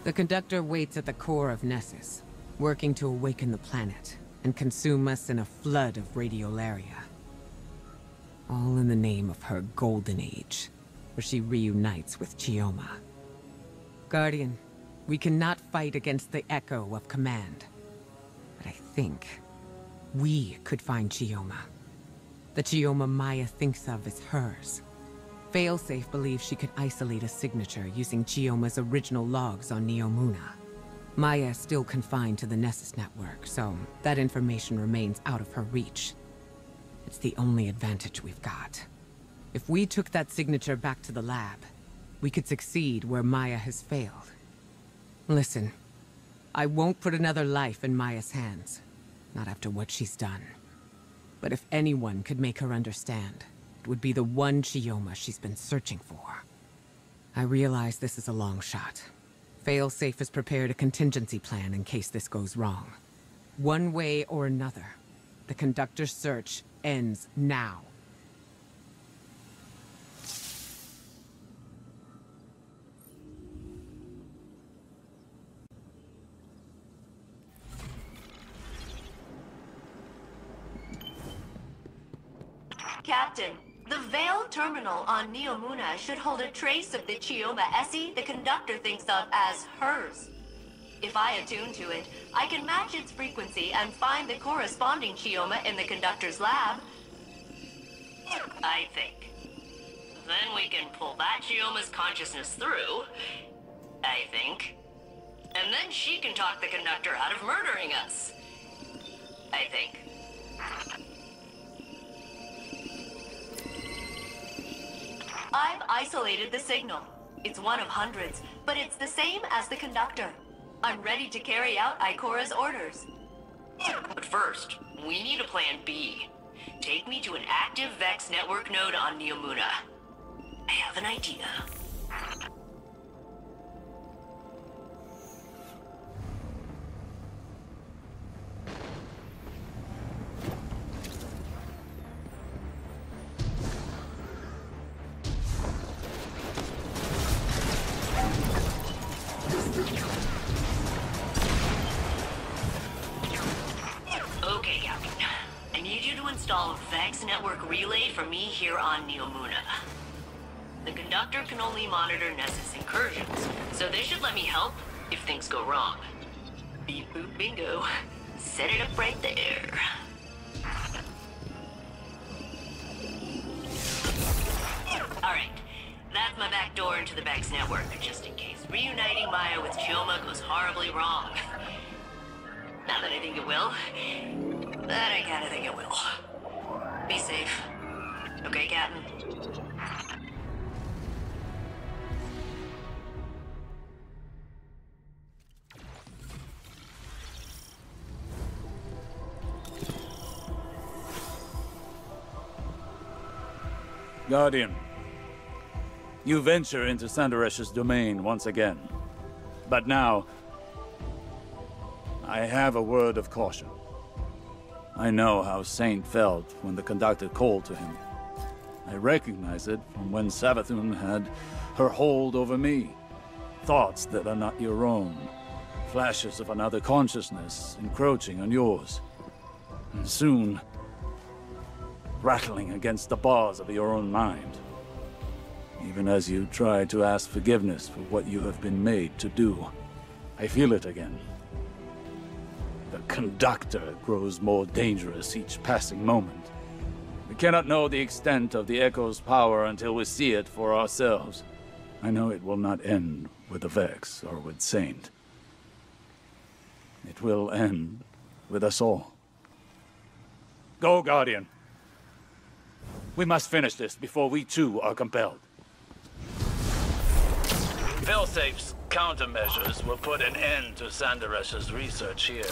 The conductor waits at the core of Nessus, working to awaken the planet and consume us in a flood of radiolaria. All in the name of her golden age, where she reunites with Chioma. Guardian, we cannot fight against the echo of command. But I think we could find Chioma. The Chioma Maya thinks of as hers. Failsafe believes she could isolate a signature using Chioma's original logs on Neomuna. Maya is still confined to the Nessus network, so that information remains out of her reach. It's the only advantage we've got. If we took that signature back to the lab, we could succeed where Maya has failed. Listen, I won't put another life in Maya's hands. Not after what she's done. But if anyone could make her understand, it would be the one Chioma she's been searching for. I realize this is a long shot. Failsafe has prepared a contingency plan in case this goes wrong. One way or another, the conductor's search ends now. Captain, the Veil terminal on Neomuna should hold a trace of the Chioma Essie the conductor thinks of as hers. If I attune to it, I can match its frequency and find the corresponding Chioma in the conductor's lab. I think. Then we can pull that Chioma's consciousness through, I think. And then she can talk the conductor out of murdering us. I think. I've isolated the signal. It's one of hundreds, but it's the same as the conductor. I'm ready to carry out Ikora's orders. But first, we need a plan B. Take me to an active Vex network node on Neomuna. I have an idea. Okay, Captain. I need you to install a Vex network relay for me here on Neomuna. The conductor can only monitor Nessus incursions, so they should let me help if things go wrong. Beep boop bingo. Set it up right there. Alright, that's my back door into the Vex network, just in case reuniting Maya with Chioma goes horribly wrong. Not that I think it will. That I kinda think it will. Be safe. Okay, Captain? Guardian, you venture into Sandaresh's domain once again. But now, I have a word of caution. I know how Saint felt when the conductor called to him. I recognize it from when Savathun had her hold over me. Thoughts that are not your own. Flashes of another consciousness encroaching on yours. And soon, rattling against the bars of your own mind. Even as you try to ask forgiveness for what you have been made to do, I feel it again. The conductor grows more dangerous each passing moment. We cannot know the extent of the Echo's power until we see it for ourselves. I know it will not end with the Vex or with Saint. It will end with us all. Go, Guardian. We must finish this before we too are compelled. Failsafe's countermeasures will put an end to Sandaresh's research here.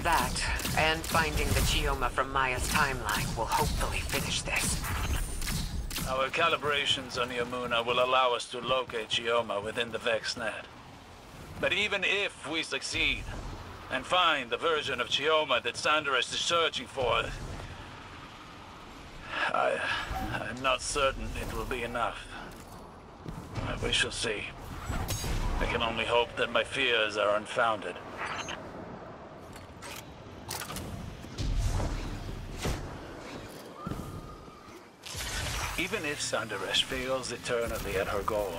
That, and finding the Chioma from Maya's timeline will hopefully finish this. Our calibrations on Neomuna will allow us to locate Chioma within the VexNet. But even if we succeed, and find the version of Chioma that Sandaresh is searching for, I'm not certain it will be enough. We shall see. I can only hope that my fears are unfounded. Even if Sandaresh fails eternally at her goal,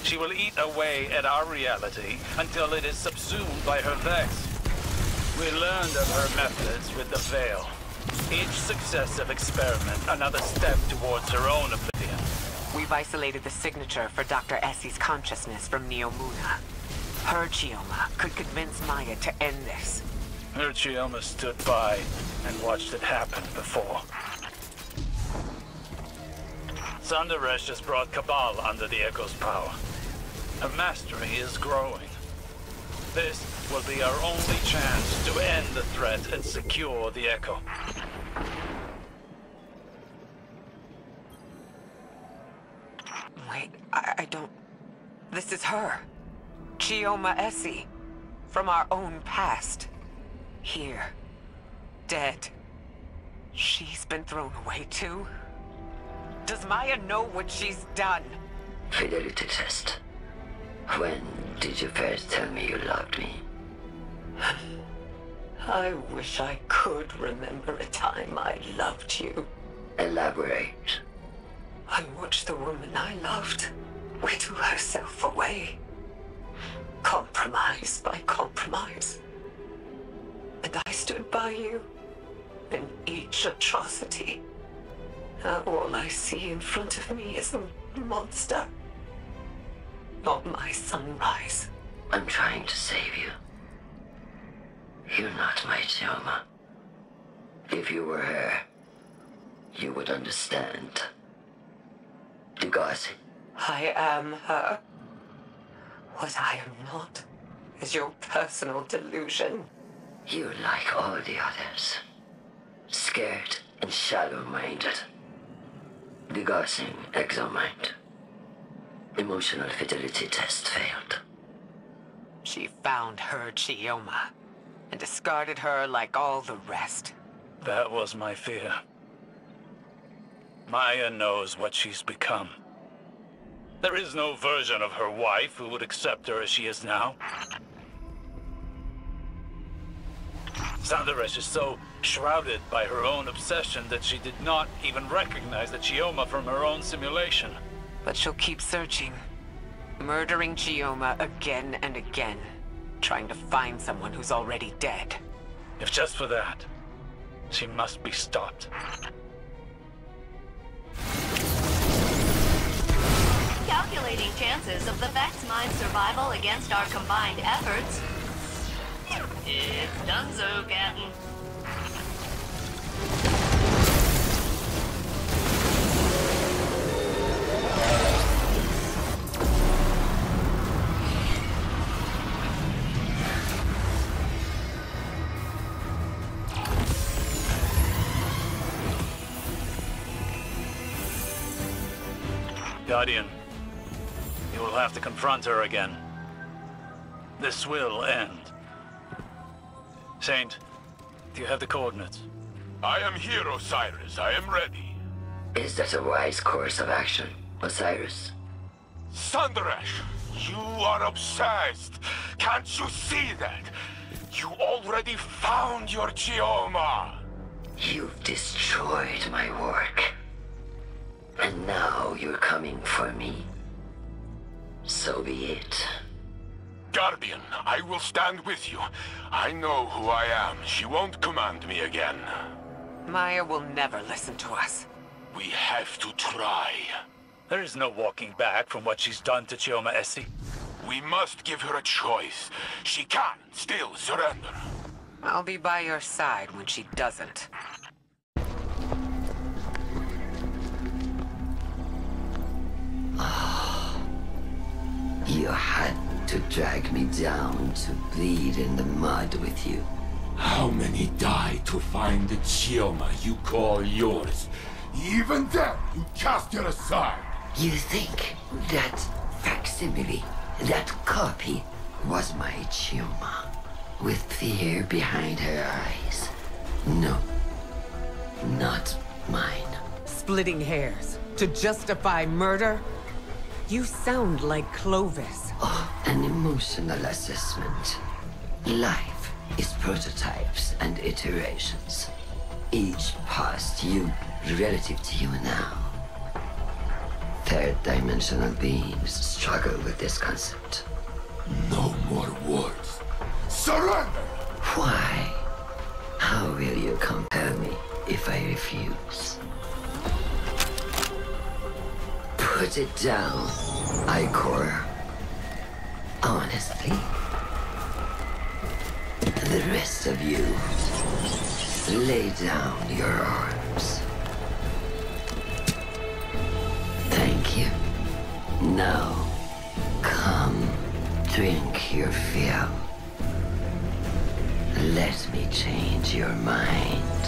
she will eat away at our reality until it is subsumed by her vex. We learned of her methods with the Veil. Each successive experiment, another step towards her own oblivion. We've isolated the signature for Dr. Essie's consciousness from Neomuna. Her Chioma could convince Maya to end this. Her Chioma stood by and watched it happen before. Sandaresh has brought Cabal under the Echo's power. Her mastery is growing. This will be our only chance to end the threat and secure the Echo. Wait, I don't... This is her. Chioma Essie. From our own past. Here. Dead. She's been thrown away too? Does Maya know what she's done? Fidelity test. When did you first tell me you loved me? I wish I could remember a time I loved you. Elaborate. I watched the woman I loved whittle herself away. Compromise by compromise. And I stood by you in each atrocity. Now all I see in front of me is a monster. Not my sunrise. I'm trying to save you. You're not my Chioma. If you were her, you would understand. Degassi. I am her. What I am not is your personal delusion. You're like all the others. Scared and shallow-minded. Degassing exomind. Emotional fidelity test failed. She found her Chioma and discarded her like all the rest. That was my fear. Maya knows what she's become. There is no version of her wife who would accept her as she is now. Sandaresh is so shrouded by her own obsession that she did not even recognize the Chioma from her own simulation. But she'll keep searching, murdering Chioma again and again, trying to find someone who's already dead. If just for that, she must be stopped. Calculating chances of the Vex Mind's survival against our combined efforts. It's donezo, Captain. Guardian, you will have to confront her again. This will end. Saint, do you have the coordinates? I am here, Osiris. I am ready. Is that a wise course of action, Osiris? Sandaresh, you are obsessed. Can't you see that? You already found your Chioma. You've destroyed my work. And now you're coming for me. So be it. Guardian, I will stand with you. I know who I am. She won't command me again. Maya will never listen to us. We have to try. There is no walking back from what she's done to Chioma Essie. We must give her a choice. She can still surrender. I'll be by your side when she doesn't. You had to drag me down to bleed in the mud with you. How many died to find the Chioma you call yours? Even then, you cast it aside. You think that facsimile, that copy, was my Chioma, with fear behind her eyes? No, not mine. Splitting hairs to justify murder? You sound like Clovis. Oh, an emotional assessment. Life is prototypes and iterations. Each past you relative to you now. Third-dimensional beings struggle with this concept. No more words. Surrender! Why? How will you compel me if I refuse? Put it down, Icor. Honestly. The rest of you, lay down your arms. Thank you. Now, come, drink your fill. Let me change your mind.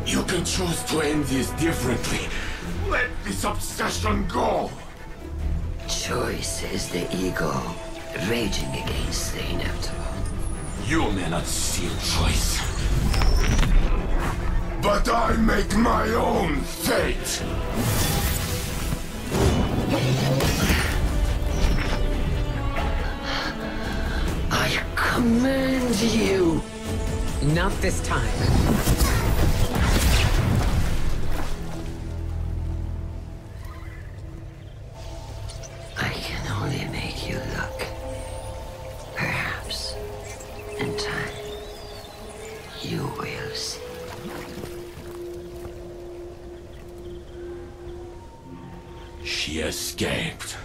You can choose to end this differently. Let this obsession go! Choice is the ego raging against the inevitable. You may not see choice. But I make my own fate! I command you! Not this time. I can only make you look. Perhaps, in time, you will see. She escaped.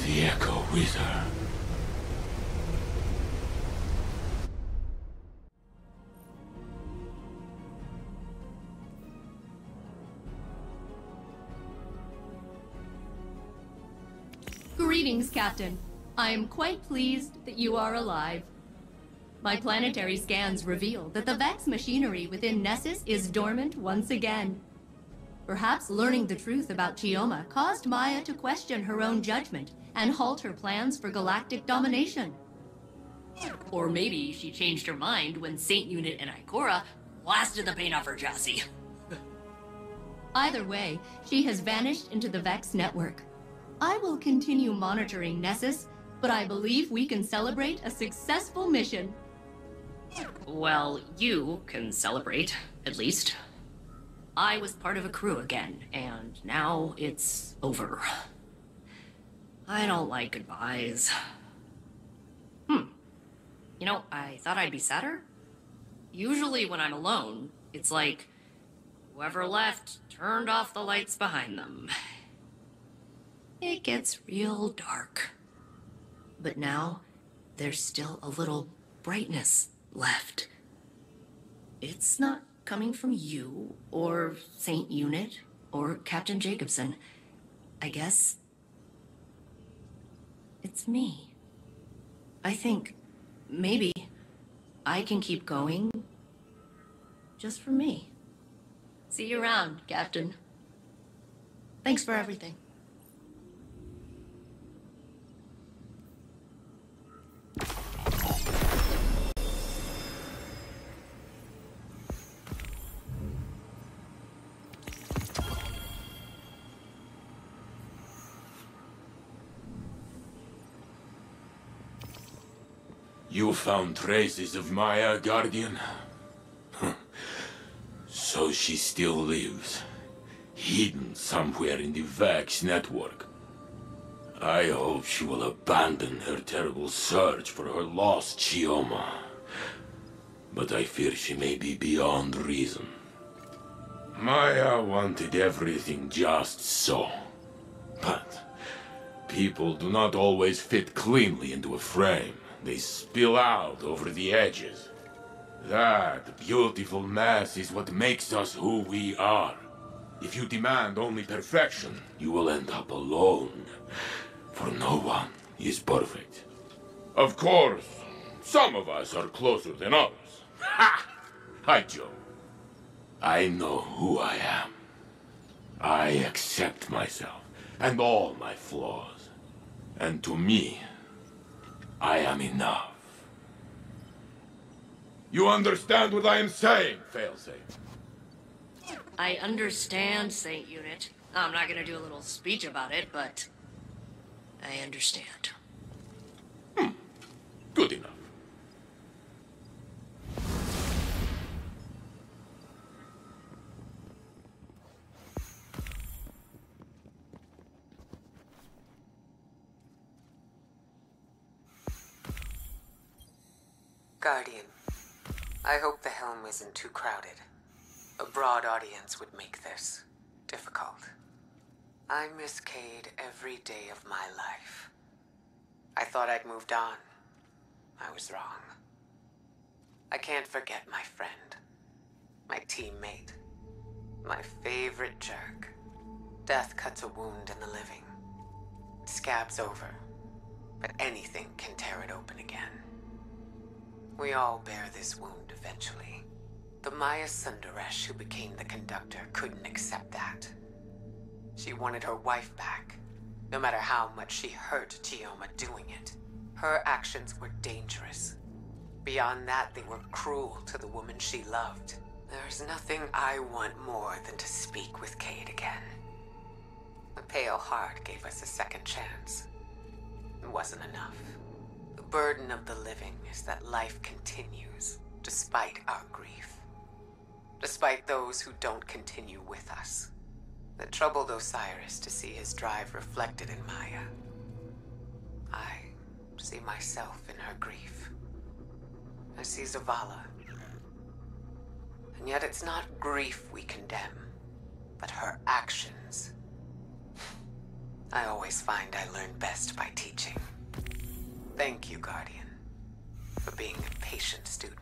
The echo with her. Greetings, Captain. I am quite pleased that you are alive. My planetary scans reveal that the Vex machinery within Nessus is dormant once again. Perhaps learning the truth about Chioma caused Maya to question her own judgment and halt her plans for galactic domination. Or maybe she changed her mind when Saint Unit and Ikora blasted the paint off her chassis. Either way, she has vanished into the Vex network. I will continue monitoring Nessus, but I believe we can celebrate a successful mission. Well, you can celebrate, at least. I was part of a crew again, and now it's over. I don't like goodbyes. You know, I thought I'd be sadder. Usually when I'm alone, it's like, whoever left turned off the lights behind them. It gets real dark. But now, there's still a little brightness left. It's not coming from you, or Saint Unit, or Captain Jacobson. I guess it's me. I think maybe I can keep going just for me. See you around, Captain. Thanks for everything. You found traces of Maya, Guardian? So she still lives, hidden somewhere in the Vex network. I hope she will abandon her terrible search for her lost Chioma. But I fear she may be beyond reason. Maya wanted everything just so. But people do not always fit cleanly into a frame. They spill out over the edges. That beautiful mess is what makes us who we are. If you demand only perfection, you will end up alone. For no one is perfect. Of course, some of us are closer than others. Ha! I joke. I know who I am. I accept myself and all my flaws. And to me, I am enough. You understand what I am saying, Failsafe? I understand, Saint Unit. I'm not gonna do a little speech about it, but I understand. Good enough. Guardian, I hope the helm isn't too crowded. A broad audience would make this difficult. I miss Cade every day of my life. I thought I'd moved on. I was wrong. I can't forget my friend, my teammate, my favorite jerk. Death cuts a wound in the living. It scabs over, but anything can tear it open again. We all bear this wound eventually. The Maya Sundaresh who became the conductor couldn't accept that. She wanted her wife back, no matter how much she hurt Chioma doing it. Her actions were dangerous. Beyond that, they were cruel to the woman she loved. There's nothing I want more than to speak with Cade again. The Pale Heart gave us a second chance. It wasn't enough. The burden of the living is that life continues, despite our grief. Despite those who don't continue with us. It troubled Osiris to see his drive reflected in Maya. I see myself in her grief. I see Zavala. And yet it's not grief we condemn, but her actions. I always find I learn best by teaching. Thank you, Guardian, for being a patient student.